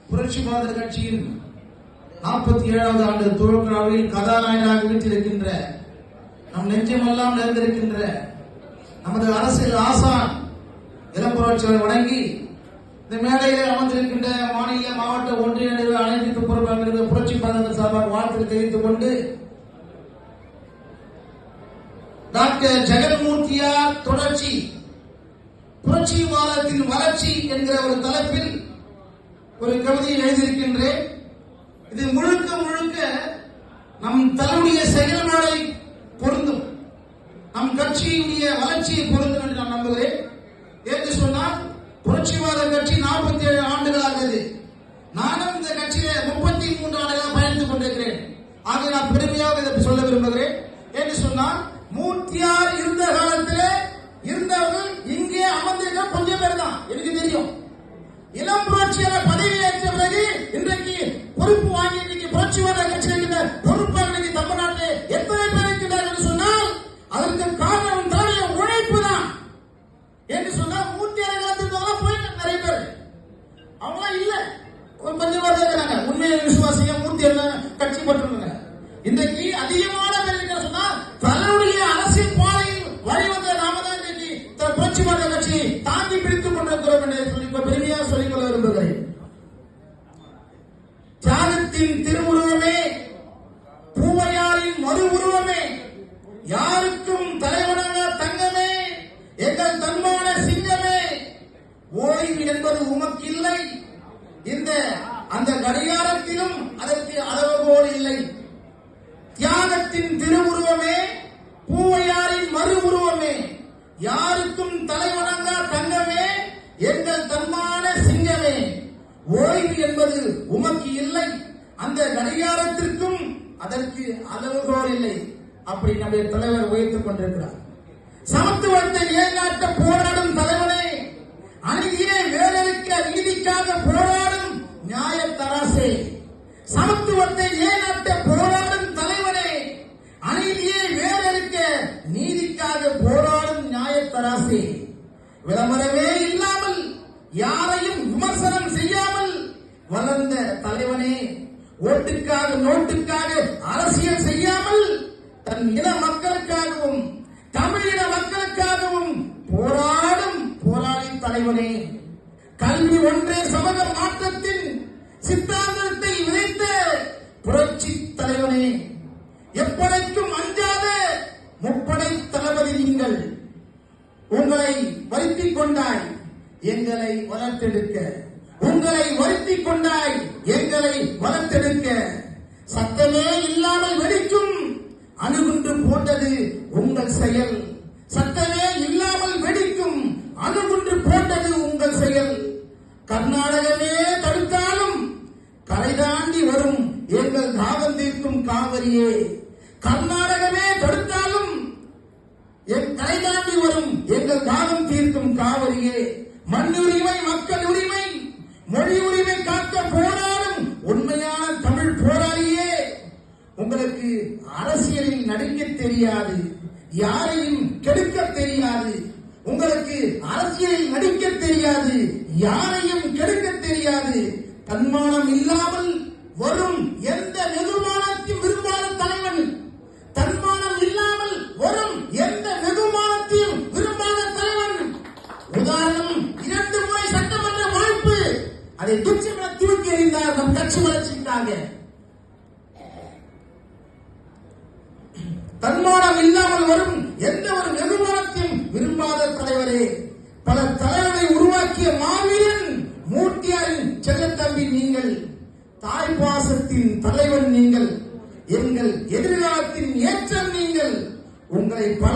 புரட்சி பாரத கட்சியின் 47வது ஆண்டு துவக்க நாளில் கதாநாயகனாக வீற்றிருக்கின்ற நம் நெஞ்சமெல்லாம் நிறைந்திருக்கின்ற நமது அரசியல் ஆசான் இளம்புரட்சியை வணங்கி இந்த மேடையில் அமர்ந்திருக்கின்ற மாநில மாவட்ட ஒன்றிய அனைத்து பொறுப்பாளர்களுக்கு புரட்சி பாரத சார்பாக வாழ்த்து தெரிவித்துக் கொண்டு டாக்டர் ஜெகன்மூர்த்தியார் தொடர்ச்சி புரட்சி பாரதத்தின் வளர்ச்சி என்கிற ஒரு தலைப்பில் ஒரு கவிதையை எழுதியிருக்கின்றேன். இது முழுக்க முழுக்க நம் தலைவருடைய செயல்பாடை பொருந்தும், நம் கட்சியுடைய வளர்ச்சியை பொருந்தும் என்று நான் நம்புகிறேன். என்று சொன்னால் புரட்சிவாத கட்சி 47 ஆண்டுகளாகிறது. நானும் இந்த கட்சியில 33 ஆண்டுகளாக பயணித்துக் கொண்டிருக்கிறேன். ஆக நான் பெருமையாக இதை சொல்ல விரும்புகிறேன். என்று சொன்னால் மூர்த்தியார் இருந்த காலத்திலே இருந்தவர்கள் இங்கே அமர்ந்திருக்க கொஞ்சம் பேர் தான் எனக்கு தெரியும். இளம் புரட்சியாளர் பதவி ஏற்ற பிறகு இன்றைக்கு பொறுப்பு வாங்கி இன்னைக்கு புரட்சிவாத கட்சி இருக்கின்ற பொறுப்பாளர்கள் தமிழ்நாட்டில் எத்தனை பேர் இருக்கிறார்கள் என்று சொன்னால் அதற்கு காரணம் தன்னுடைய உழைப்பு தான். என்று சொன்னால் மூர்த்தியார் காலத்துக்கு போயிட்டு நிறைய பேர் அவங்க இல்ல கொஞ்சம் பேர் இருக்கிறாங்க. உண்மையை விசுவாசிக்க மூர்த்தியார் கட்சி பற்றுங்க. இன்றைக்கு அதிகமான பேர் என்ன சொன்னால் தலைவருடைய அரசியல் பாதையில் வழிவந்த நாம தான் இன்னைக்கு புரட்சிவாத கட்சியை தாங்கி பிடித்துக் கொண்டிருக்கிறோம் என்று சொல்லி பெருமையாக சொல்லிக்கொள்ள விரும்புகிறேன். தியாகத்தின் திருவுருவமே, பூவையாரின் மறு உருவமே, யாருக்கும் தலைவனாக தங்கமே, எங்கள் தன்மான சிங்கமே, ஓய்வு என்பது உமக்கில்லை, இந்த அந்த கடிகாரத்திலும் அதற்கு அளவுகோல் இல்லை. தியாகத்தின் திருவுருவமே, பூவையாரின் மறு உருவமே, யாருக்கும் தலைவனாக தங்கமே, எங்கள் தன்மான சிங்கமே, ஓய்வு என்பது உமக்கு இல்லை, அந்த கடிகாரத்திற்கும் அதற்கு அளவுகோல் இல்லை. அப்படி நம்முடைய தலைவர் உயர்த்துக் கொண்டிருக்கிறார். சமத்துவத்தை ஏகாட்ட போராடும் தலைவனே, அநீதியை வேறறுக்க நீதிக்காக போராடும் நியாய தராசே, சமத்துவத்தை ஏகாட்ட போராடும் தலைவனே, அநீதியை வேறறுக்க நீதிக்காக போராடும் நியாய தராசே, விளம்பரமே இல்லாமல் யாரையும் விமர்சனம் செய்யாமல் வளர்ந்த தலைவனே, ஓட்டுக்காக நோட்டுக்காக அரசியல் செய்யாமல் தன் இன மக்களுக்காகவும் தமிழின மக்களுக்காகவும் போராடும் போராளி தலைவனே, கல்வி ஒன்றே சமூக மாற்றத்தின் சித்தாந்தத்தை விதைத்த புரட்சி தலைவனே, எப்படைக்கும் அஞ்சாத முப்படை தளபதி நீங்கள், உங்களை வருத்திக் கொண்டாய் எங்களை வளர்த்தெடுக்க, உங்களை வருத்திக் கொண்டாய் எங்களை வளர்த்தெடுக்க, சத்தமே இல்லாமல் வெடிக்கும் அணுகுண்டு போட்டது உங்கள் செயல், சத்தமே இல்லாமல் வெடிக்கும் அணுகுண்டு போட்டது உங்கள் செயல், கர்நாடகமே தடுத்தாலும் கரை தாண்டி வரும் எங்கள் தாகம் தீர்க்கும் காவிரியே, கர்நாடகமே தடுத்தாலும் கரை தாண்டி வரும் எங்கள் தாகம் தீர்க்கும் காவிரியே, மண்ணுரிமை மக்கள் உரிமை மொழி உரிமை காக்க போராடும் உண்மையான தமிழ் போராளியே, உங்களுக்கு அரசியலில் நடிக்க தெரியாது, யாரையும் கெடுக்க தெரியாது, உங்களுக்கு அரசியலில் நடிக்க தெரியாது, யாரையும் கெடுக்க தெரியாது, தன்மானம் இல்லாமல் வரும் எந்த வெகுமானத்தையும் விரும்பாத தலைவன், தன்மானம் இல்லாமல் வரும் எந்த வெகுமானத்தையும் விரும்பாத தலைவன். உதாரணம், 2 முறை சட்டமன்ற வாய்ப்பு, அதை துச்சமென தூக்கி எறிந்தார் நம் கட்சி வளர்ச்சிக்காக. தன்மானம் இல்லாமல் வரும் எந்த ஒரு வெகுமானத்தையும் விரும்பாத தலைவரே, பல தலைவரை உருவாக்கிய மாவீரன் மூர்த்தியாரின் செல்லத்தம்பி நீங்கள், தாய் பாசத்தின் தலைவன் நீங்கள், எங்கள் எதிர்காலத்தின் ஏற்றம் நீங்கள், உங்களை பல